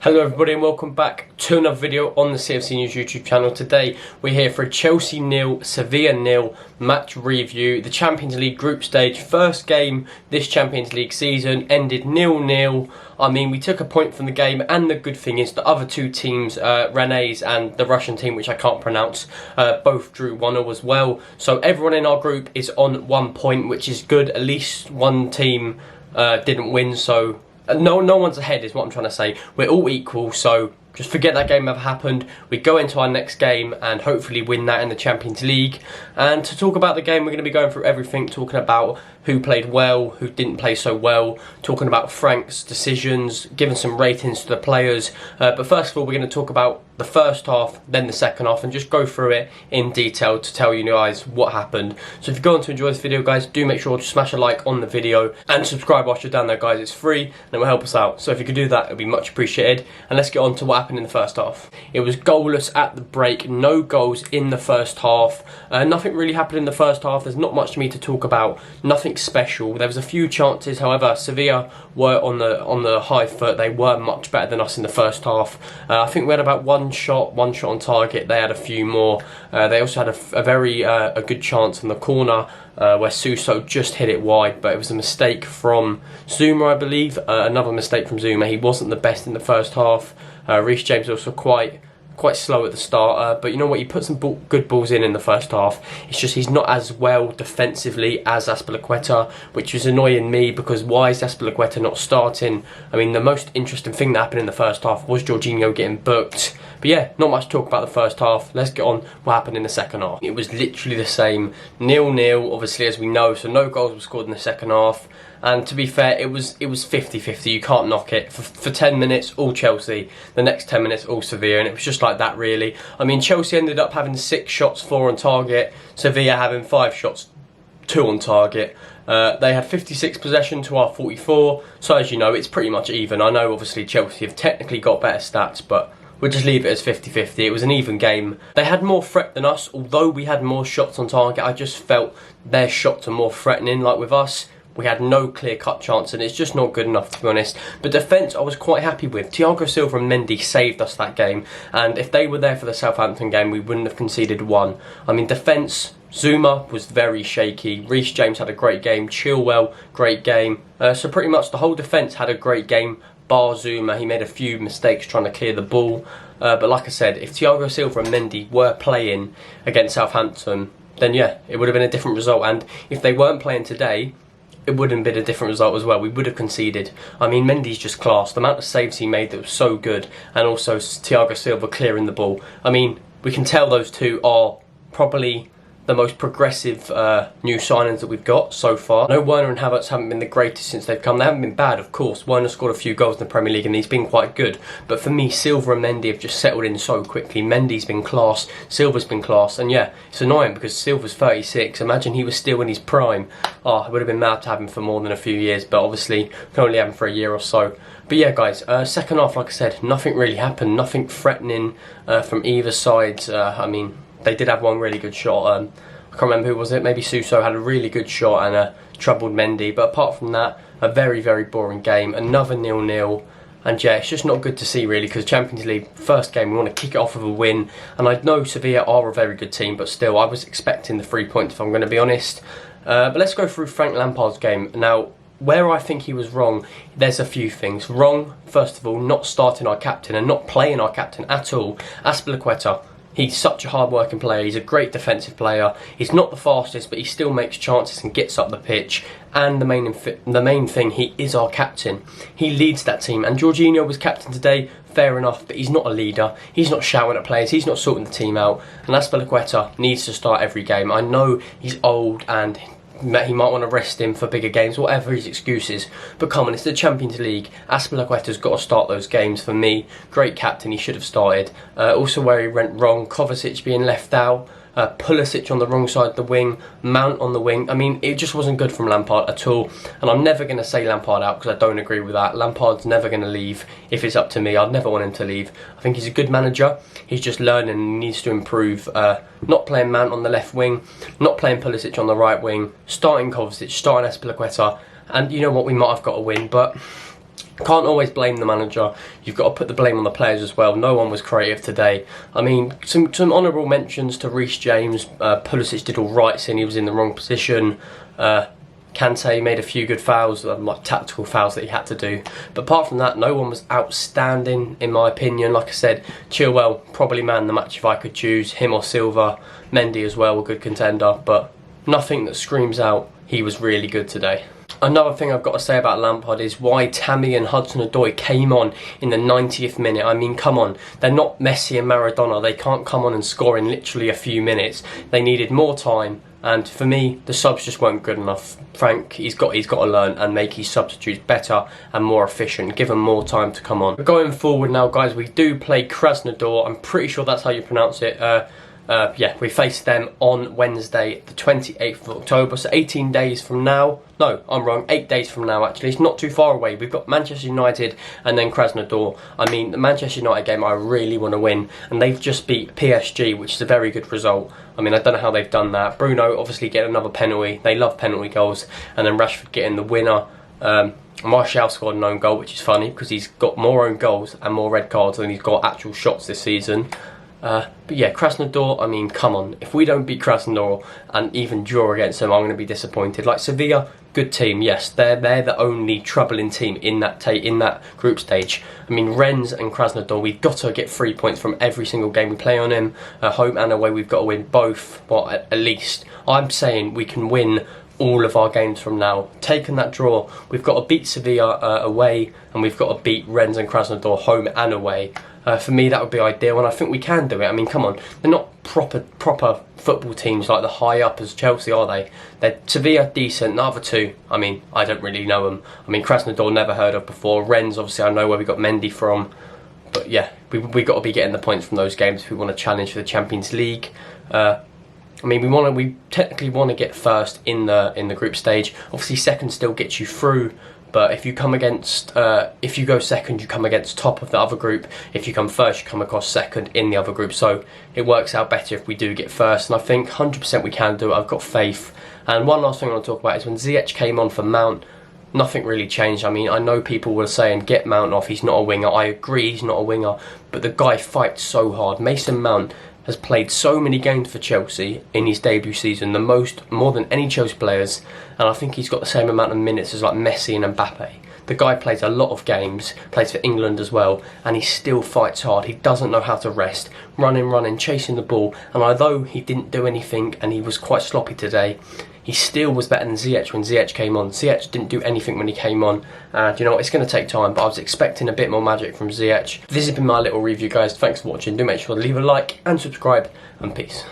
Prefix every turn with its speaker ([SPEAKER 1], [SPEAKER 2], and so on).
[SPEAKER 1] Hello everybody and welcome back to another video on the CFC News YouTube channel. Today we're here for a Chelsea 0, Sevilla 0 match review. The Champions League group stage, first game this Champions League season, ended 0-0. I mean, we took a point from the game, and the good thing is the other two teams, René's and the Russian team, which I can't pronounce, both drew 1-0 as well. So everyone in our group is on 1 point, which is good. At least one team didn't win, so no one's ahead is what I'm trying to say. We're all equal, so just forget that game ever happened. We go into our next game and hopefully win that in the Champions League. And to talk about the game, we're going to be going through everything, talking about who played well, who didn't play so well, talking about Frank's decisions, giving some ratings to the players. But first of all, we're going to talk about the first half, then the second half, and just go through it in detail to tell you guys what happened. So if you're going to enjoy this video, guys, do make sure to smash a like on the video and subscribe whilst you're down there, guys. It's free and it will help us out. So if you could do that, it would be much appreciated. And let's get on to what happened in the first half. It was goalless at the break, no goals in the first half. Nothing really happened in the first half. There's not much for me to talk about. Nothing special. There was a few chances, however, Sevilla were on the high foot. They were much better than us in the first half. I think we had about one shot on target. They had a few more. They also had a very good chance in the corner where Suso just hit it wide, but it was a mistake from Zuma, I believe. Another mistake from Zuma. He wasn't the best in the first half. Reece James also quite slow at the start, but you know what, he put some good balls in the first half. It's just he's not as well defensively as Azpilicueta, which is annoying me, because why is Azpilicueta not starting? I mean, the most interesting thing that happened in the first half was Jorginho getting booked. But yeah, not much to talk about the first half. Let's get on what happened in the second half. It was literally the same, 0-0, obviously, as we know, so no goals were scored in the second half. And to be fair, it was 50-50. You can't knock it. For 10 minutes, all Chelsea. The next 10 minutes, all Sevilla. And it was just like that, really. I mean, Chelsea ended up having 6 shots, 4 on target. Sevilla having 5 shots, 2 on target. They had 56 possession to our 44. So as you know, it's pretty much even. I know, obviously, Chelsea have technically got better stats, but we'll just leave it as 50-50. It was an even game. They had more threat than us. Although we had more shots on target, I just felt their shots are more threatening. Like with us, we had no clear-cut chance, and it's just not good enough, to be honest. But defence, I was quite happy with. Thiago Silva and Mendy saved us that game, and if they were there for the Southampton game, we wouldn't have conceded 1. I mean, defence, Zuma was very shaky. Reece James had a great game. Chilwell, great game. So pretty much the whole defence had a great game, bar Zuma. He made a few mistakes trying to clear the ball. But like I said, if Thiago Silva and Mendy were playing against Southampton, then yeah, it would have been a different result. And if they weren't playing today, it would have been a different result as well. We would have conceded. I mean, Mendy's just class. The amount of saves he made that was so good, and also Thiago Silva clearing the ball. I mean, we can tell those two are probably the most progressive new signings that we've got so far. No, Werner and Havertz haven't been the greatest since they've come. They haven't been bad, of course. Werner scored a few goals in the Premier League and he's been quite good. But for me, Silva and Mendy have just settled in so quickly. Mendy's been class, Silva's been class. And yeah, it's annoying because Silva's 36. Imagine he was still in his prime. Oh, I would have been mad to have him for more than a few years. But obviously, we can only have him for a year or so. But yeah, guys, second half, like I said, nothing really happened. Nothing threatening from either side. I mean, they did have one really good shot. I can't remember who was it. Maybe Suso had a really good shot and troubled Mendy. But apart from that, a very, very boring game. Another 0-0. And yeah, it's just not good to see, really, because Champions League, first game, we want to kick it off with a win. And I know Sevilla are a very good team, but still, I was expecting the 3 points, if I'm going to be honest. But let's go through Frank Lampard's game. Now, where I think he was wrong, there's a few things. Wrong, first of all, not starting our captain and not playing our captain at all. Azpilicueta. He's such a hard-working player. He's a great defensive player. He's not the fastest, but he still makes chances and gets up the pitch. And the main thing, he is our captain. He leads that team. And Jorginho was captain today, fair enough, but he's not a leader. He's not shouting at players. He's not sorting the team out. And Azpilicueta needs to start every game. I know he's old and he might want to rest him for bigger games, whatever his excuses. But come on, it's the Champions League. Azpilicueta's got to start those games for me. Great captain, he should have started. Also where he went wrong, Kovacic being left out. Pulisic on the wrong side of the wing, Mount on the wing. I mean, it just wasn't good from Lampard at all. And I'm never going to say Lampard out because I don't agree with that. Lampard's never going to leave. If it's up to me, I'd never want him to leave. I think he's a good manager. He's just learning and needs to improve. Not playing Mount on the left wing, not playing Pulisic on the right wing, starting Kovacic, starting Azpilicueta. And you know what, we might have got a win, but Can't always blame the manager. You've got to put the blame on the players as well. No one was creative today. I mean, some honourable mentions to Reece James. Pulisic did all right, saying he was in the wrong position. Kante made a few good fouls, like tactical fouls that he had to do. But apart from that, no one was outstanding, in my opinion. Like I said, Chilwell, probably man the match if I could choose. Him or Silva. Mendy as well, a good contender. But nothing that screams out he was really good today. Another thing I've got to say about Lampard is why Tammy and Hudson-Odoi came on in the 90th minute. I mean, come on. They're not Messi and Maradona. They can't come on and score in literally a few minutes. They needed more time. And for me, the subs just weren't good enough. Frank, he's got to learn and make his substitutes better and more efficient. Give them more time to come on. But going forward now, guys, we do play Krasnodar. I'm pretty sure that's how you pronounce it. Yeah, we face them on Wednesday, the 28th of October, so 18 days from now. No, I'm wrong, 8 days from now actually. It's not too far away. We've got Manchester United and then Krasnodar. I mean, the Manchester United game I really want to win, and they've just beat PSG, which is a very good result. I mean, I don't know how they've done that. Bruno obviously getting another penalty. They love penalty goals. And then Rashford getting the winner. Martial scored an own goal, which is funny because he's got more own goals and more red cards than he's got actual shots this season. But yeah, Krasnodar, I mean, come on. If we don't beat Krasnodar and even draw against them, I'm going to be disappointed. Like Sevilla, good team, yes. They're the only troubling team in that group stage. I mean, Rennes and Krasnodar, we've got to get 3 points from every single game we play on him. Home and away, we've got to win both, well, at least. I'm saying we can win all of our games from now. Taking that draw, we've got to beat Sevilla away, and we've got to beat Rennes and Krasnodar home and away. For me, that would be ideal, and I think we can do it. I mean, come on, they're not proper football teams like the high up as Chelsea, are they? They're Sevilla decent. The other two, I mean, I don't really know them. I mean, Krasnodar never heard of before. Rennes, obviously, I know where we got Mendy from, but yeah, we got to be getting the points from those games if we want to challenge for the Champions League. I mean, we technically want to get first in the group stage. Obviously, second still gets you through. But if you come against, if you go second, you come against top of the other group. If you come first, you come across second in the other group. So it works out better if we do get first. And I think 100% we can do it. I've got faith. And one last thing I want to talk about is when Ziyech came on for Mount, nothing really changed. I mean, I know people were saying, get Mount off, he's not a winger. I agree, he's not a winger. But the guy fights so hard. Mason Mount has played so many games for Chelsea in his debut season, more than any Chelsea players, and I think he's got the same amount of minutes as like Messi and Mbappe. The guy plays a lot of games, plays for England as well, and he still fights hard. He doesn't know how to rest, running, chasing the ball, and although he didn't do anything and he was quite sloppy today, he still was better than Ziyech when Ziyech came on. Ziyech didn't do anything when he came on. And you know what, it's going to take time, but I was expecting a bit more magic from Ziyech. This has been my little review, guys. Thanks for watching. Do make sure to leave a like and subscribe, and peace.